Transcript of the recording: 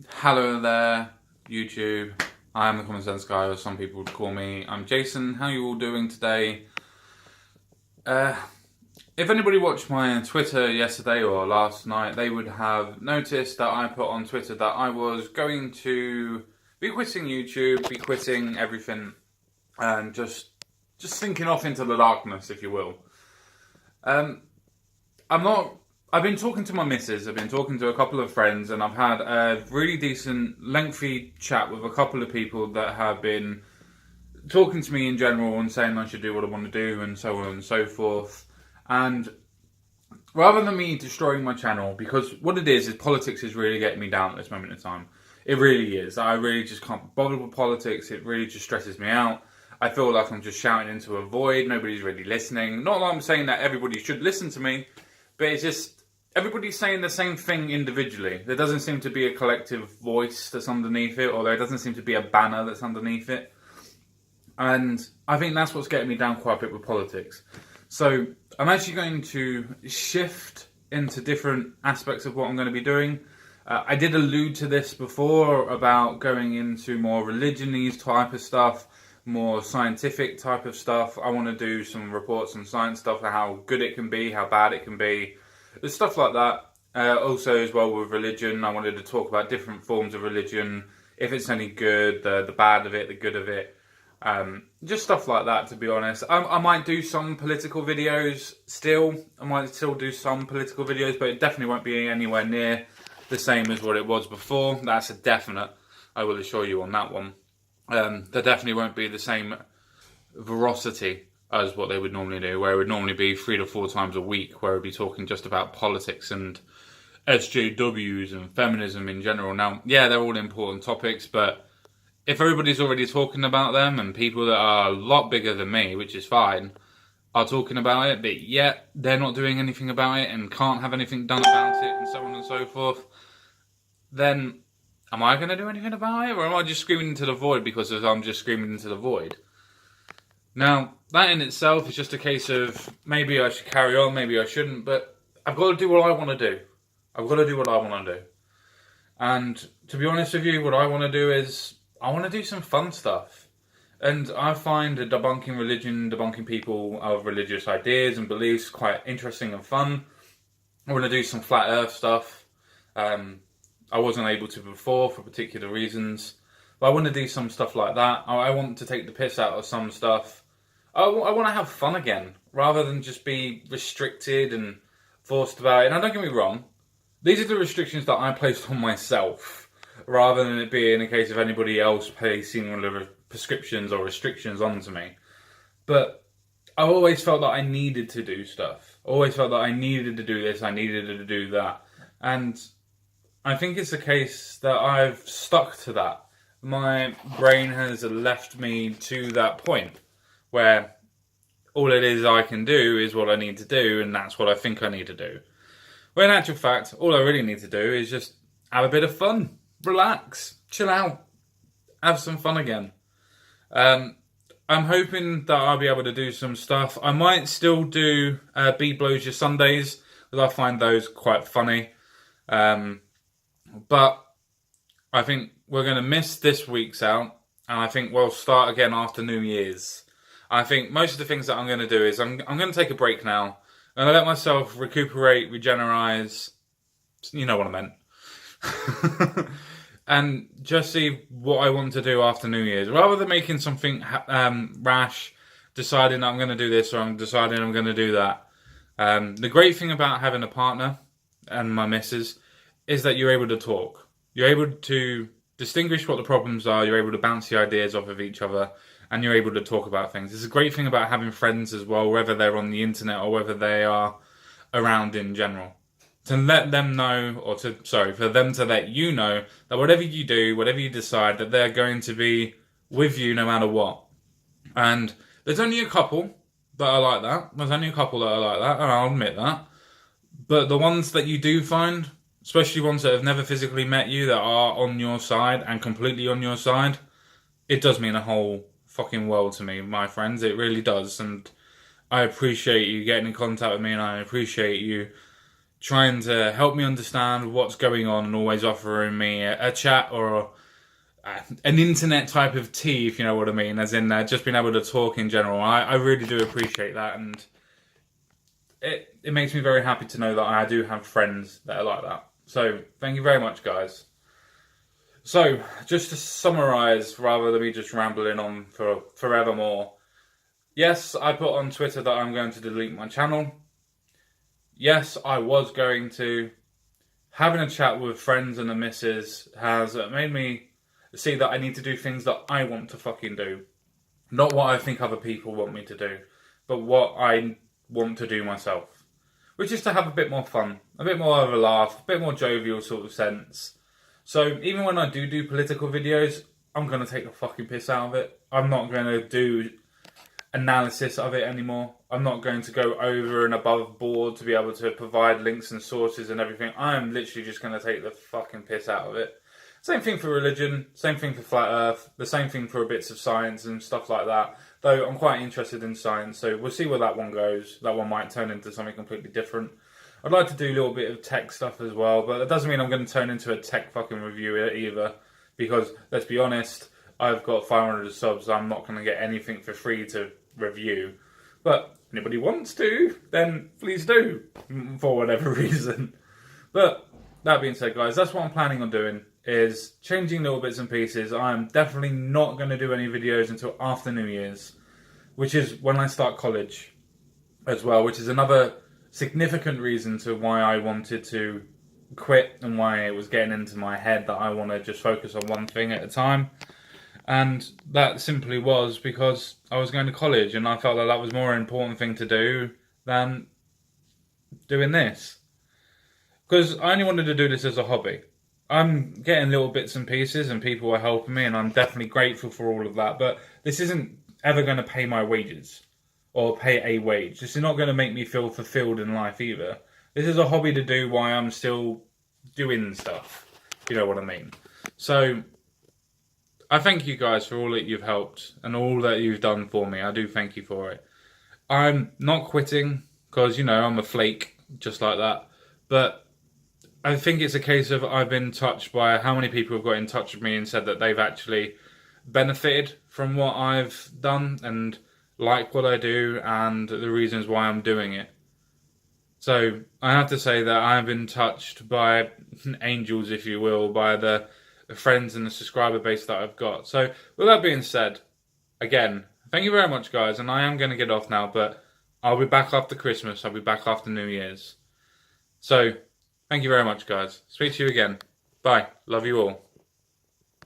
Hello there, YouTube. I am the Common Sense Guy, or some people would call me. I'm Jason. How are you all doing today? If anybody watched my Twitter yesterday or last night, they would have noticed that I put on Twitter that I was going to be quitting YouTube, be quitting everything, and just sinking off into the darkness, if you will. I've been talking to my missus, I've been talking to a couple of friends, and I've had a really decent, lengthy chat with a couple of people that have been talking to me in general and saying I should do what I want to do and so on and so forth. And rather than me destroying my channel, because what it is politics is really getting me down at this moment in time. It really is. I really just can't bother with politics. It really just stresses me out. I feel like I'm just shouting into a void. Nobody's really listening. Not that I'm saying that everybody should listen to me, but it's just everybody's saying the same thing individually. There doesn't seem to be a collective voice that's underneath it, or there doesn't seem to be a banner that's underneath it. And I think that's what's getting me down quite a bit with politics. So I'm actually going to shift into different aspects of what I'm going to be doing. I did allude to this before about going into more religion-y type of stuff, more scientific type of stuff. I want to do some reports on science stuff, how good it can be, how bad it can be. There's stuff like that. Also as well with religion, I wanted to talk about different forms of religion, if it's any good, the bad of it, the good of it. Just stuff like that, to be honest. I might do some political videos still. I might still do some political videos, but it definitely won't be anywhere near the same as what it was before. That's a definite, I will assure you on that one. There definitely won't be the same veracity as what they would normally do, where it would normally be 3 to 4 times a week, where it would be talking just about politics and SJWs and feminism in general. Now, yeah, they're all important topics, but if everybody's already talking about them and people that are a lot bigger than me, which is fine, are talking about it, but yet they're not doing anything about it and can't have anything done about it and so on and so forth, then am I going to do anything about it, or am I just screaming into the void because I'm just screaming into the void? Now, that in itself is just a case of maybe I should carry on, maybe I shouldn't, but I've got to do what I want to do. I've got to do what I want to do. And to be honest with you, what I want to do is I want to do some fun stuff. And I find debunking religion, debunking people of religious ideas and beliefs quite interesting and fun. I want to do some flat earth stuff. I wasn't able to before for particular reasons. But I want to do some stuff like that. I want to take the piss out of some stuff. I want to have fun again, rather than just be restricted and forced about it. Now, don't get me wrong. These are the restrictions that I placed on myself, rather than it being a case of anybody else placing all the prescriptions or restrictions onto me. But I always felt that I needed to do stuff. Always felt that I needed to do this, I needed to do that. And I think it's a case that I've stuck to that. My brain has left me to that point where all it is I can do is what I need to do, and that's what I think I need to do. Well, in actual fact, all I really need to do is just have a bit of fun, relax, chill out, have some fun again. I'm hoping that I'll be able to do some stuff. I might still do Beat Blows Your Sundays, because I find those quite funny. But I think we're going to miss this week's out, and I think we'll start again after New Year's. I think most of the things that I'm going to do is I'm going to take a break now. I'm going to let myself recuperate, regenerate, you know what I meant. And just see what I want to do after New Year's. Rather than making something rash, deciding I'm going to do this or I'm deciding I'm going to do that. The great thing about having a partner and my missus is that you're able to talk. You're able to distinguish what the problems are. You're able to bounce the ideas off of each other. And you're able to talk about things. It's a great thing about having friends as well, whether they're on the internet or whether they are around in general. To let them know, for them to let you know that whatever you do, whatever you decide, that they're going to be with you no matter what. And there's only a couple that are like that. There's only a couple that are like that, and I'll admit that. But the ones that you do find, especially ones that have never physically met you, that are on your side and completely on your side, it does mean a whole fucking world to me, my friends. It really does. And I appreciate you getting in contact with me, and I appreciate you trying to help me understand what's going on and always offering me a chat or an internet type of tea, if you know what I mean, as in just being able to talk in general. I really do appreciate that, and it makes me very happy to know that I do have friends that are like that. So thank you very much, guys. So just to summarise, rather than me just rambling on for forevermore, yes, I put on Twitter that I'm going to delete my channel. Yes, I was going to. Having a chat with friends and the missus has made me see that I need to do things that I want to fucking do. Not what I think other people want me to do, but what I want to do myself. Which is to have a bit more fun, a bit more of a laugh, a bit more jovial sort of sense. So even when I do political videos, I'm going to take the fucking piss out of it. I'm not going to do analysis of it anymore. I'm not going to go over and above board to be able to provide links and sources and everything. I'm literally just going to take the fucking piss out of it. Same thing for religion, same thing for flat earth, the same thing for bits of science and stuff like that. Though I'm quite interested in science, so we'll see where that one goes. That one might turn into something completely different. I'd like to do a little bit of tech stuff as well, but that doesn't mean I'm going to turn into a tech fucking reviewer either. Because, let's be honest, I've got 500 subs, I'm not going to get anything for free to review. But anybody wants to, then please do, for whatever reason. But that being said, guys, that's what I'm planning on doing, is changing little bits and pieces. I'm definitely not going to do any videos until after New Year's, which is when I start college as well, which is another significant reason to why I wanted to quit and why it was getting into my head that I want to just focus on one thing at a time. And that simply was because I was going to college and I felt that that was a more important thing to do than doing this. Because I only wanted to do this as a hobby. I'm getting little bits and pieces and people are helping me and I'm definitely grateful for all of that. But this isn't ever going to pay my wages or pay a wage. This is not going to make me feel fulfilled in life either. This is a hobby to do while I'm still doing stuff. You know what I mean? So I thank you guys for all that you've helped and all that you've done for me. I do thank you for it. I'm not quitting because, you know, I'm a flake just like that. But I think it's a case of I've been touched by how many people have got in touch with me and said that they've actually benefited from what I've done and like what I do and the reasons why I'm doing it. So I have to say that I've been touched by angels, if you will, by the friends and the subscriber base that I've got. So with that being said, again, thank you very much, guys, and I am going to get off now, but I'll be back after Christmas. I'll be back after New Year's. So thank you very much, guys. Speak to you again. Bye. Love you all.